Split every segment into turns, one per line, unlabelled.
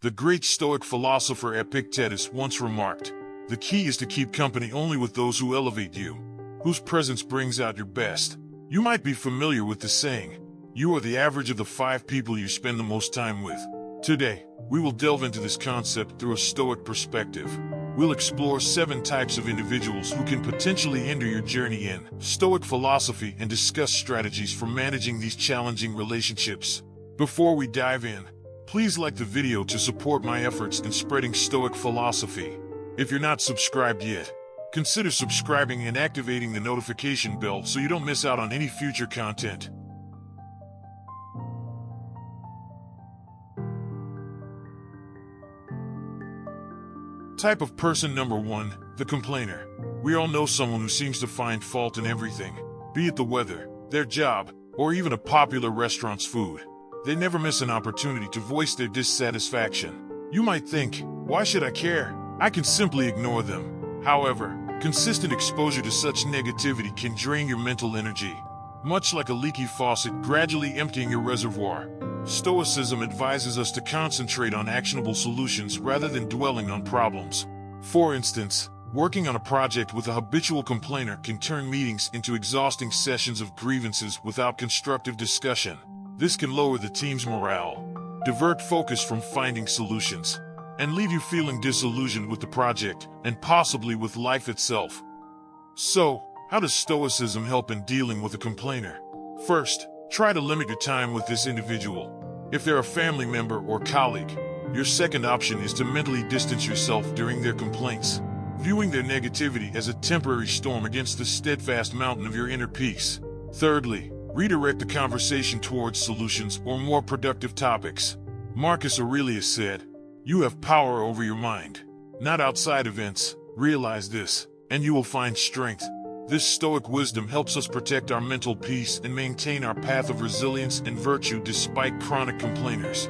The great Stoic philosopher Epictetus once remarked, "The key is to keep company only with those who elevate you, whose presence brings out your best." You might be familiar with the saying, "You are the average of the 5 people you spend the most time with." Today, we will delve into this concept through a Stoic perspective. We'll explore 7 types of individuals who can potentially hinder your journey in Stoic philosophy and discuss strategies for managing these challenging relationships. Before we dive in, please like the video to support my efforts in spreading Stoic philosophy. If you're not subscribed yet, consider subscribing and activating the notification bell so you don't miss out on any future content. Type of person number 1, the complainer. We all know someone who seems to find fault in everything, be it the weather, their job, or even a popular restaurant's food. They never miss an opportunity to voice their dissatisfaction. You might think, why should I care? I can simply ignore them. However, consistent exposure to such negativity can drain your mental energy, much like a leaky faucet gradually emptying your reservoir. Stoicism advises us to concentrate on actionable solutions rather than dwelling on problems. For instance, working on a project with a habitual complainer can turn meetings into exhausting sessions of grievances without constructive discussion. This can lower the team's morale, divert focus from finding solutions, and leave you feeling disillusioned with the project and possibly with life itself. So, how does Stoicism help in dealing with a complainer? First, try to limit your time with this individual. If they're a family member or colleague, your second option is to mentally distance yourself during their complaints, viewing their negativity as a temporary storm against the steadfast mountain of your inner peace. Thirdly, redirect the conversation towards solutions or more productive topics. Marcus Aurelius said, "You have power over your mind, not outside events. Realize this, and you will find strength." This Stoic wisdom helps us protect our mental peace and maintain our path of resilience and virtue despite chronic complainers.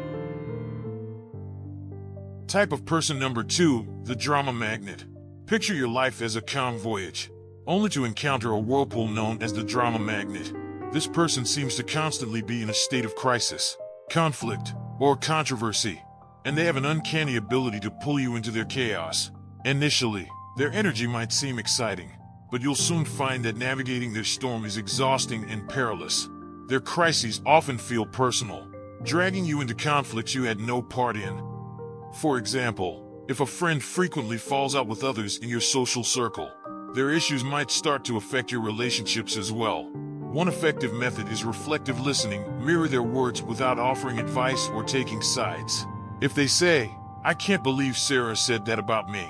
Type of person number 2, the drama magnet. Picture your life as a calm voyage, only to encounter a whirlpool known as the drama magnet. This person seems to constantly be in a state of crisis, conflict, or controversy, and they have an uncanny ability to pull you into their chaos. Initially, their energy might seem exciting, but you'll soon find that navigating their storm is exhausting and perilous. Their crises often feel personal, dragging you into conflicts you had no part in. For example, if a friend frequently falls out with others in your social circle, their issues might start to affect your relationships as well. One effective method is reflective listening. Mirror their words without offering advice or taking sides. If they say, "I can't believe Sarah said that about me,"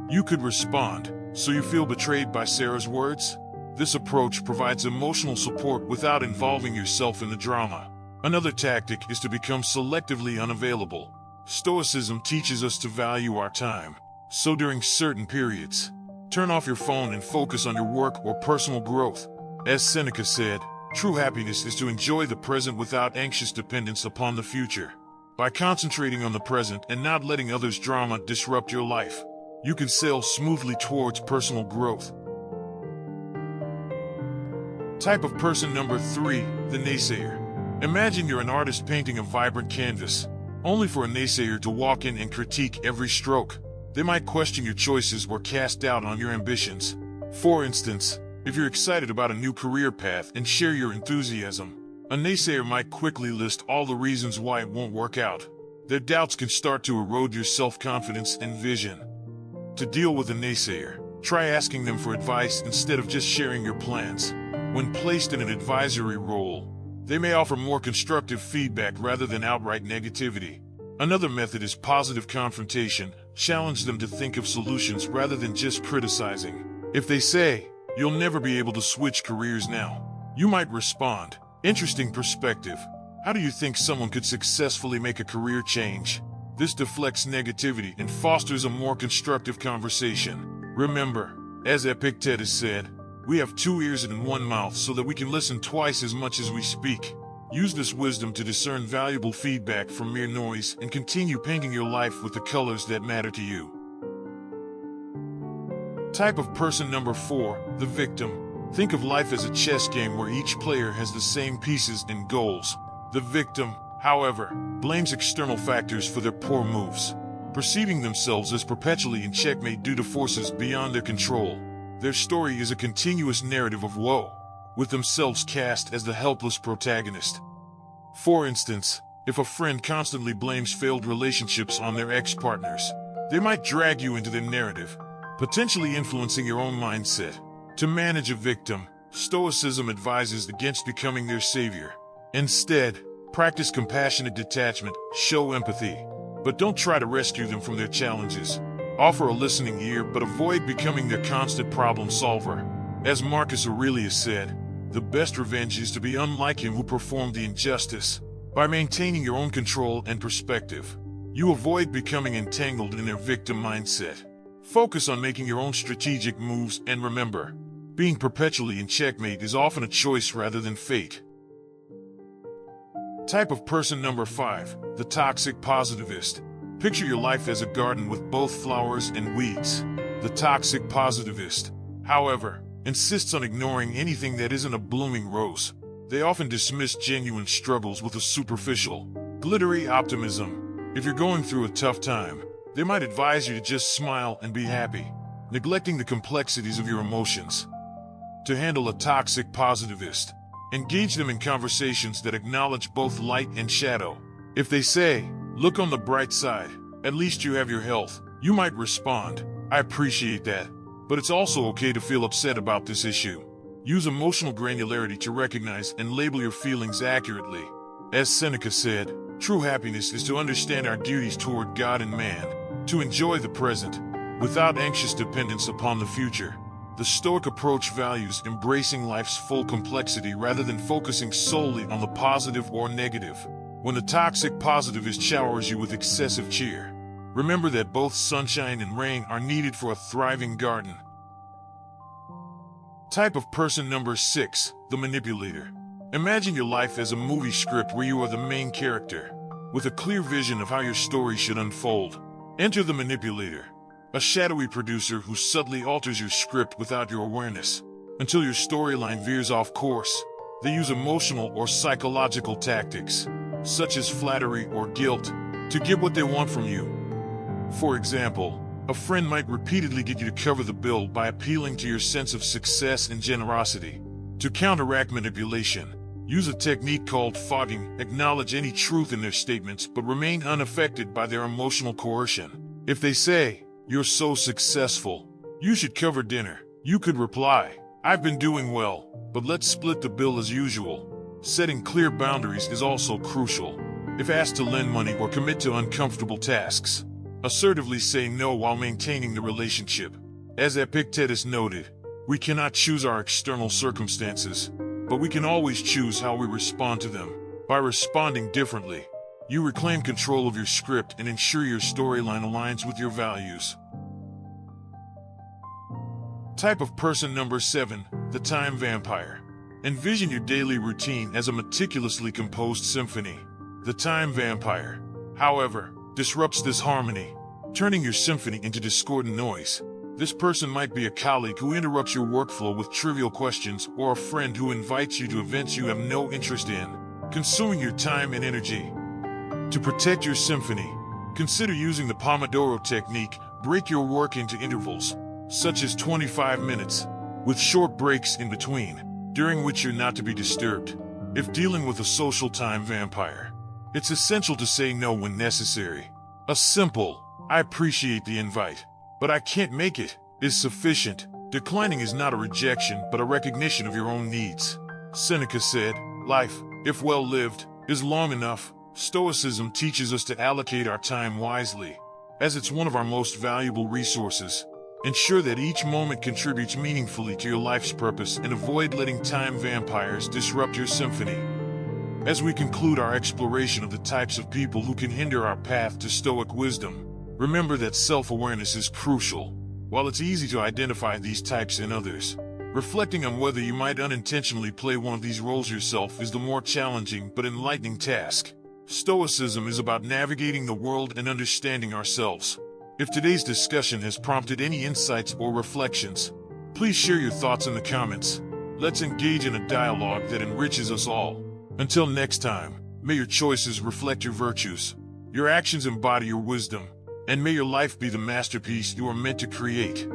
you could respond, "So you feel betrayed by Sarah's words?" This approach provides emotional support without involving yourself in the drama. Another tactic is to become selectively unavailable. Stoicism teaches us to value our time, so during certain periods, turn off your phone and focus on your work or personal growth. As Seneca said, true happiness is to enjoy the present without anxious dependence upon the future. By concentrating on the present and not letting others' drama disrupt your life, you can sail smoothly towards personal growth. Type of person number 3, the naysayer. Imagine you're an artist painting a vibrant canvas, only for a naysayer to walk in and critique every stroke. They might question your choices or cast doubt on your ambitions. For instance, if you're excited about a new career path and share your enthusiasm, a naysayer might quickly list all the reasons why it won't work out. Their doubts can start to erode your self-confidence and vision. To deal with a naysayer, try asking them for advice instead of just sharing your plans. When placed in an advisory role, they may offer more constructive feedback rather than outright negativity. Another method is positive confrontation. Challenge them to think of solutions rather than just criticizing. If they say, "You'll never be able to switch careers now," you might respond, "Interesting perspective. How do you think someone could successfully make a career change?" This deflects negativity and fosters a more constructive conversation. Remember, as Epictetus said, we have 2 ears and 1 mouth so that we can listen twice as much as we speak. Use this wisdom to discern valuable feedback from mere noise and continue painting your life with the colors that matter to you. Type of person number 4, the victim. Think of life as a chess game where each player has the same pieces and goals. The victim, however, blames external factors for their poor moves, perceiving themselves as perpetually in checkmate due to forces beyond their control. Their story is a continuous narrative of woe, with themselves cast as the helpless protagonist. For instance, if a friend constantly blames failed relationships on their ex-partners, they might drag you into their narrative, potentially influencing your own mindset. To manage a victim, Stoicism advises against becoming their savior. Instead, practice compassionate detachment, show empathy, but don't try to rescue them from their challenges. Offer a listening ear, but avoid becoming their constant problem solver. As Marcus Aurelius said, the best revenge is to be unlike him who performed the injustice. By maintaining your own control and perspective, you avoid becoming entangled in their victim mindset. Focus on making your own strategic moves, and remember, being perpetually in checkmate is often a choice rather than fate. Type of person number 5, the toxic positivist. Picture your life as a garden with both flowers and weeds. The toxic positivist, however, insists on ignoring anything that isn't a blooming rose. They often dismiss genuine struggles with a superficial, glittery optimism. If you're going through a tough time, they might advise you to just smile and be happy, neglecting the complexities of your emotions. To handle a toxic positivist, engage them in conversations that acknowledge both light and shadow. If they say, "Look on the bright side, at least you have your health," you might respond, "I appreciate that, but it's also okay to feel upset about this issue." Use emotional granularity to recognize and label your feelings accurately. As Seneca said, true happiness is to understand our duties toward God and man, to enjoy the present, without anxious dependence upon the future. The Stoic approach values embracing life's full complexity rather than focusing solely on the positive or negative. When the toxic positivist showers you with excessive cheer, remember that both sunshine and rain are needed for a thriving garden. Type of person number 6, the manipulator. Imagine your life as a movie script where you are the main character, with a clear vision of how your story should unfold. Enter the manipulator, a shadowy producer who subtly alters your script without your awareness, until your storyline veers off course. They use emotional or psychological tactics, such as flattery or guilt, to get what they want from you. For example, a friend might repeatedly get you to cover the bill by appealing to your sense of success and generosity. To counteract manipulation, use a technique called fogging. Acknowledge any truth in their statements but remain unaffected by their emotional coercion. If they say, "You're so successful, you should cover dinner," you could reply, "I've been doing well, but let's split the bill as usual." Setting clear boundaries is also crucial. If asked to lend money or commit to uncomfortable tasks, assertively say no while maintaining the relationship. As Epictetus noted, we cannot choose our external circumstances, but we can always choose how we respond to them. By responding differently, you reclaim control of your script and ensure your storyline aligns with your values. Type of person number 7, the time vampire. Envision your daily routine as a meticulously composed symphony. The time vampire, however, disrupts this harmony, turning your symphony into discordant noise. This person might be a colleague who interrupts your workflow with trivial questions, or a friend who invites you to events you have no interest in, consuming your time and energy. To protect your symphony, consider using the Pomodoro technique. Break your work into intervals, such as 25 minutes, with short breaks in between, during which you're not to be disturbed. If dealing with a social time vampire, it's essential to say no when necessary. A simple, "I appreciate the invite, but I can't make it," is sufficient. Declining is not a rejection, but a recognition of your own needs. Seneca said, "Life, if well lived, is long enough." Stoicism teaches us to allocate our time wisely, as it's one of our most valuable resources. Ensure that each moment contributes meaningfully to your life's purpose and avoid letting time vampires disrupt your symphony. As we conclude our exploration of the types of people who can hinder our path to Stoic wisdom, remember that self-awareness is crucial. While it's easy to identify these types in others, reflecting on whether you might unintentionally play one of these roles yourself is the more challenging but enlightening task. Stoicism is about navigating the world and understanding ourselves. If today's discussion has prompted any insights or reflections, please share your thoughts in the comments. Let's engage in a dialogue that enriches us all. Until next time, May your choices reflect your virtues. Your actions embody your wisdom. And may your life be the masterpiece you are meant to create.